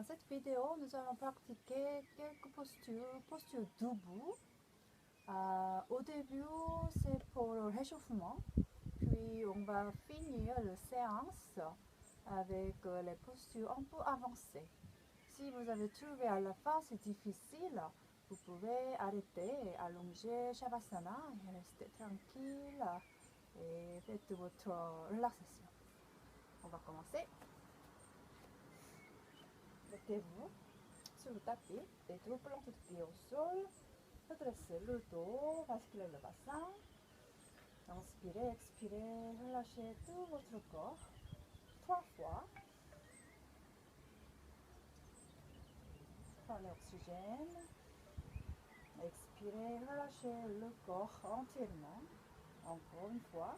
Dans cette vidéo, nous allons pratiquer quelques postures debout. Au début, c'est pour le réchauffement. Puis, on va finir la séance avec les postures un peu avancées. Si vous avez trouvé à la fin c'est difficile, vous pouvez arrêter, allonger Shavasana et rester tranquille et faites votre relaxation. On va commencer. Mettez-vous sur le tapis, les deux plantes de pied au sol, redressez le dos, basculez le bassin, inspirez, expirez, relâchez tout votre corps, 3 fois, prenez oxygène, expirez, relâchez le corps entièrement, encore une fois.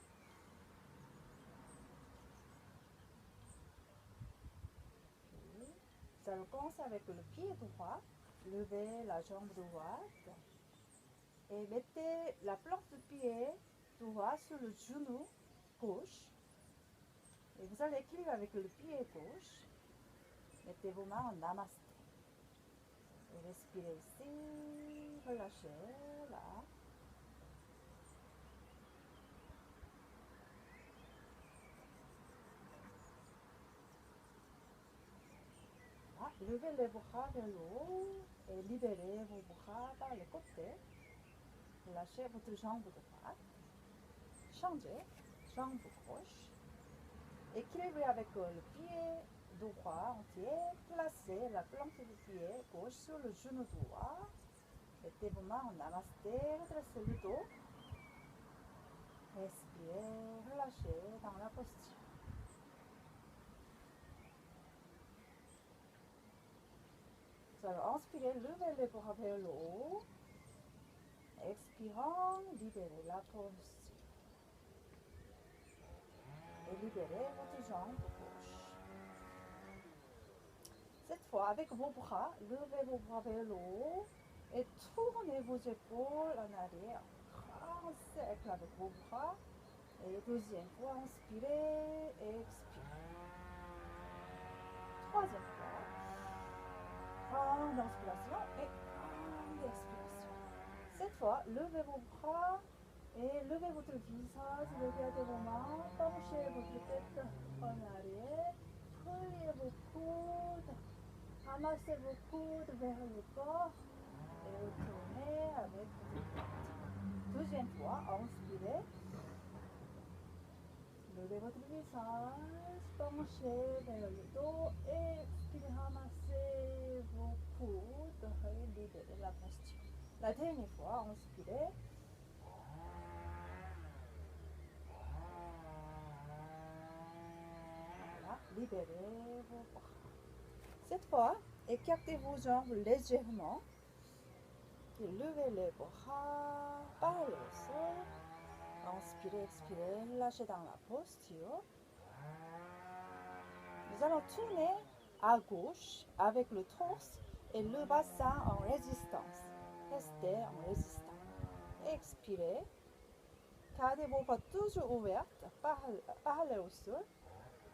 Nous allons commencer avec le pied droit, levez la jambe droite et mettez la plante de pied droit sur le genou gauche. Et vous allez équilibrer avec le pied gauche. Mettez vos mains en namasté. Et respirez ici, relâchez là. Levez les bras vers le haut et libérez vos bras par les côtés. Lâchez votre jambe droite. Changez, jambe gauche. Équilibrez avec le pied droit entier. Placez la plante du pied gauche sur le genou droit. Mettez vos mains en namasté, redressez le dos. Respirez, relâchez dans la posture. Vous allez inspirer, levez les bras vers le haut. Expirant, libérez la posture. Et libérez votre jambe gauche. Cette fois, avec vos bras, levez vos bras vers le haut et tournez vos épaules en arrière. Un cercle avec vos bras. Et deuxième fois, inspirez et expirez. Troisième fois. Grande inspiration et grande expiration. Cette fois, levez vos bras et levez votre visage, regardez vos mains, penchez votre tête en arrière, pliez vos coudes, amassez vos coudes vers le corps et retournez avec votre tête. Deuxième fois, inspirez. Levez votre visage, penchez vers le dos et expirez, ramassez vos coudes et libérez la posture. La dernière fois, inspirez. Voilà, libérez vos bras. Cette fois, écartez vos jambes légèrement et levez les bras par le sol. Inspirez, expirez, lâchez dans la posture. Nous allons tourner à gauche avec le torse et le bassin en résistance. Restez en résistance. Expirez. Gardez vos bras toujours ouverts, parallèles au sol.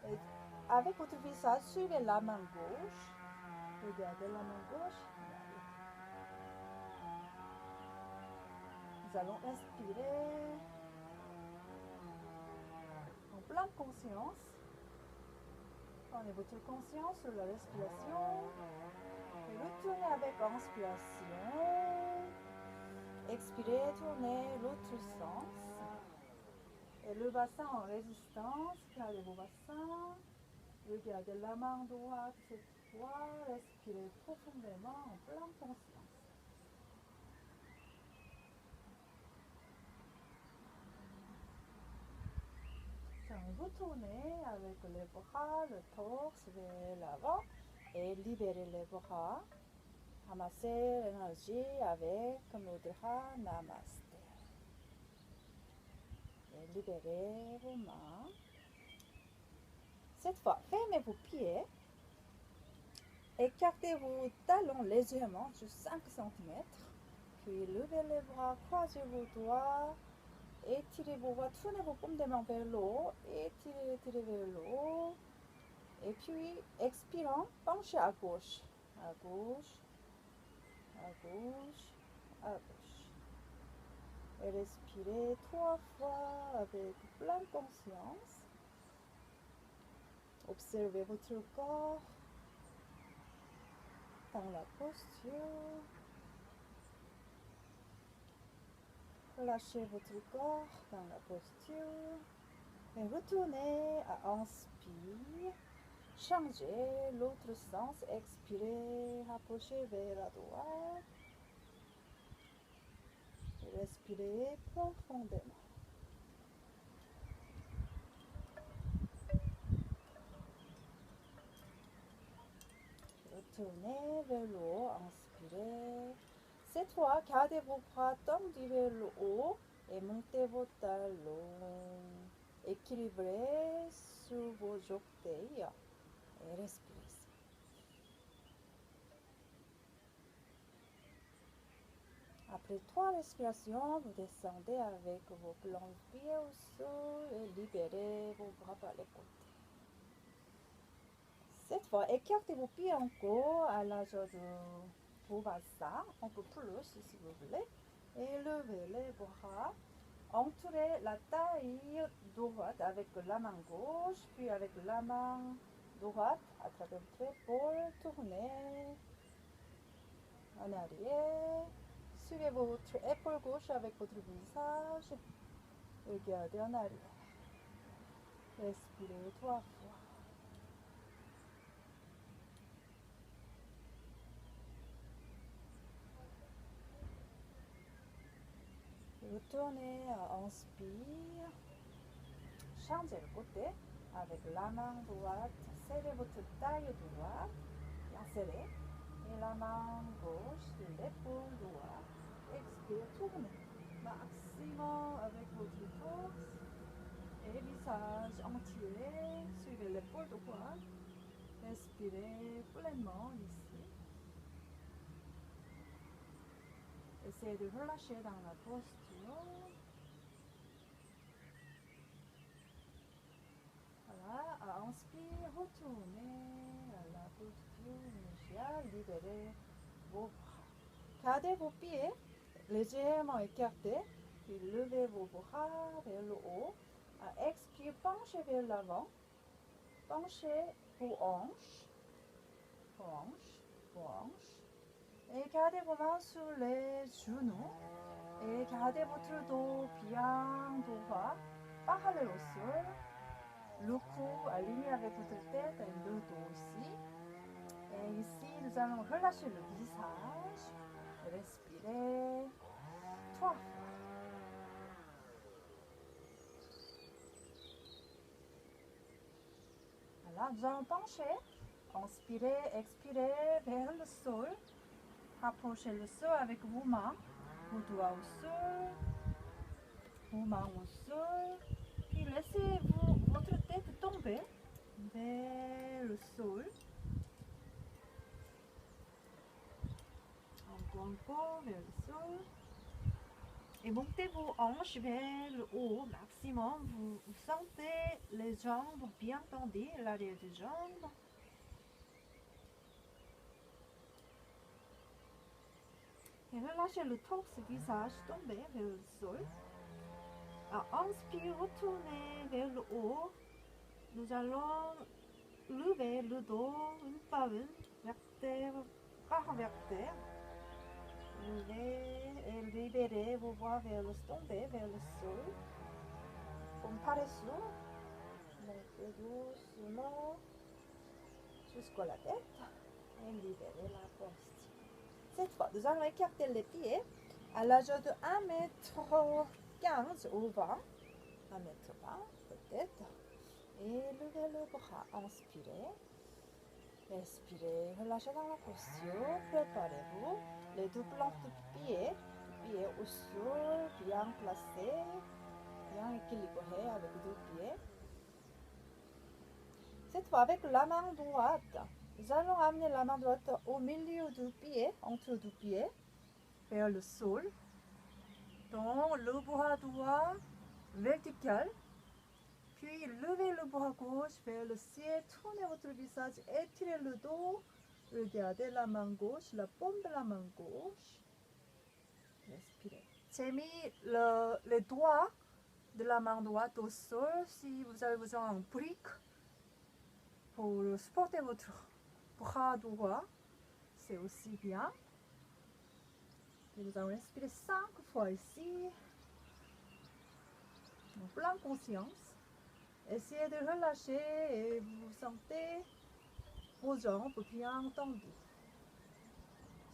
Et avec votre visage, suivez la main gauche. Regardez la main gauche. Nous allons inspirer en pleine conscience. Prenez votre conscience sur la respiration. Et retournez avec inspiration. Expirez, tournez l'autre sens. Et le bassin en résistance. Gardez vos bassins. Regardez la main droite cette fois. Respirez profondément en pleine conscience. Retournez avec les bras, le torse vers l'avant et libérez les bras. Ramassez l'énergie avec Mudra Namaste. Et libérez vos mains. Cette fois, fermez vos pieds. Écartez vos talons légèrement, juste 5 cm. Puis levez les bras, croisez vos doigts. Étirez vos bras, tournez vos paumes de main vers le haut. Étirez vers le haut. Et puis, expirant, penchez à gauche, à gauche, à gauche, à gauche. Et respirez 3 fois avec pleine conscience. Observez votre corps dans la posture. Relâchez votre corps dans la posture. Et retournez à inspire. Changez l'autre sens. Expirez, rapprochez vers la droite. Respirez profondément. Retournez vers le haut, inspirez. Cette fois, gardez vos bras tendus vers le haut et montez vos talons. Équilibrez sur vos orteils et respirez. Après 3 respirations, vous descendez avec vos plans pieds au sol et libérez vos bras par les côtés. Cette fois, écartez vos pieds encore à l'âge de Bhavasana, un peu plus si vous voulez, et levez les bras. Entourez la taille droite avec la main gauche, puis avec la main droite à travers votre épaule, tournez en arrière. Suivez votre épaule gauche avec votre visage. Regardez en arrière. Respirez 3 fois. Retournez à inspire. Changez le côté avec la main droite. Serrez votre taille droite. Bien serrée. Et la main gauche sur l'épaule droite. Expire, tournez. Maximum avec votre force. Et visage entier. Suivez l'épaule droite. Respirez pleinement ici. Essayez de relâcher dans la posture. Voilà, à inspire, retournez à la posture initiale, libérez vos bras. Gardez vos pieds légèrement écartés, puis levez vos bras vers le haut. À expire, penchez vers l'avant, penchez vos hanches, et gardez vos mains sur les genoux, et gardez votre dos bien droit, parallèle au sol. Le cou aligné avec votre tête et le dos aussi. Et ici, nous allons relâcher le visage. Respirez 3 fois. Voilà, nous allons pencher. Inspirez, expirez vers le sol. Rapprochez le sol avec vos mains. Vos doigts au sol. Vos mains au sol. Puis laissez votre tête tomber vers le sol. Encore vers le sol. Et montez vos hanches vers le haut maximum. Vous sentez les jambes bien tendues, l'arrière des jambes. Et relâchez le torse, visage tombé vers le sol. À inspire, retournez vers le haut. Nous allons lever le dos une par une, vertèbre par vertèbre. Levez et libérez vos bras vers le tomber, vers le sol. Comme paresseux. Montez doucement jusqu'à la tête et libérez la posture. Cette fois, nous allons écarter les pieds à l'âge de 1m15 ou 20. 1m20 peut-être. Et levez le bras. Inspirez. Respirez. Relâchez dans la posture. Préparez-vous. Les deux plantes de pieds au sol, bien placés, bien équilibrés avec deux pieds. Cette fois, avec la main droite, nous allons amener la main droite au milieu du pied, entre deux pieds, vers le sol. Donc, le bras droit vertical, Puis levez le bras gauche vers le ciel, tournez votre visage, étirez le dos, regardez la main gauche, la paume de la main gauche. Respirez. J'ai mis les doigts de la main droite au sol. Si vous avez besoin d'un brique pour supporter votre bras droit, c'est aussi bien. Et vous allez respirer 5 fois ici, en pleine conscience. Essayez de relâcher et vous sentez vos jambes bien tendues.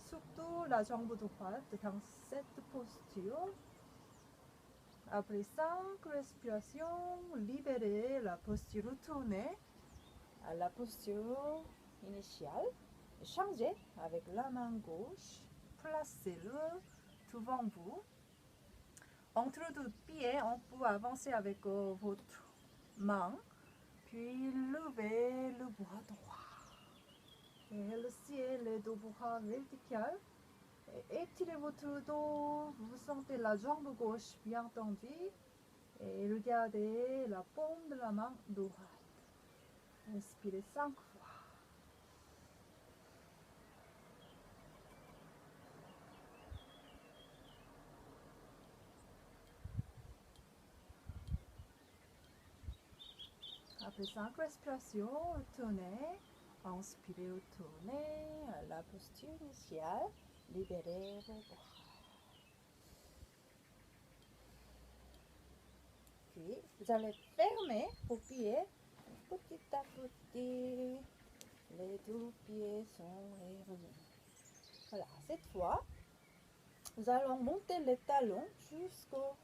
Surtout la jambe droite dans cette posture. Après 5 respirations, libérez la posture, retournez à la posture initiale. Changez avec la main gauche, placez-le devant vous. Entre deux pieds, on peut avancer avec votre main, puis levez le bras droit. Et le ciel, les deux bras verticaux. Et étirez votre dos, vous sentez la jambe gauche bien tendue. Et regardez la paume de la main droite. Respirez 5 fois. Après 5 respirations, retournez. Inspirez, retournez à la posture initiale. Libérez vos bras. Puis, vous allez fermer vos pieds petit à petit. Les deux pieds sont revenus. Voilà, cette fois, nous allons monter les talons jusqu'au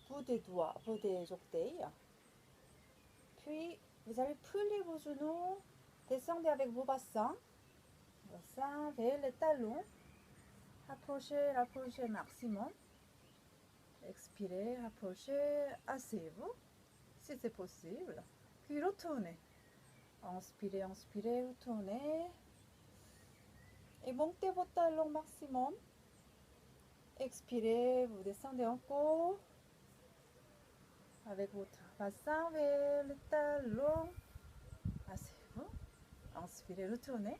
bout des doigts, bout des orteils. Puis, vous allez plier vos genoux, descendez avec vos bassins vers les talons. Rapprochez, rapprochez maximum. Expirez, rapprochez, asseyez-vous, si c'est possible. Puis retournez. Inspirez, inspirez, retournez. Et montez vos talons maximum. Expirez, vous descendez encore. Avec votre bassin vers le talon. Asseyez-vous. Inspirez, retournez.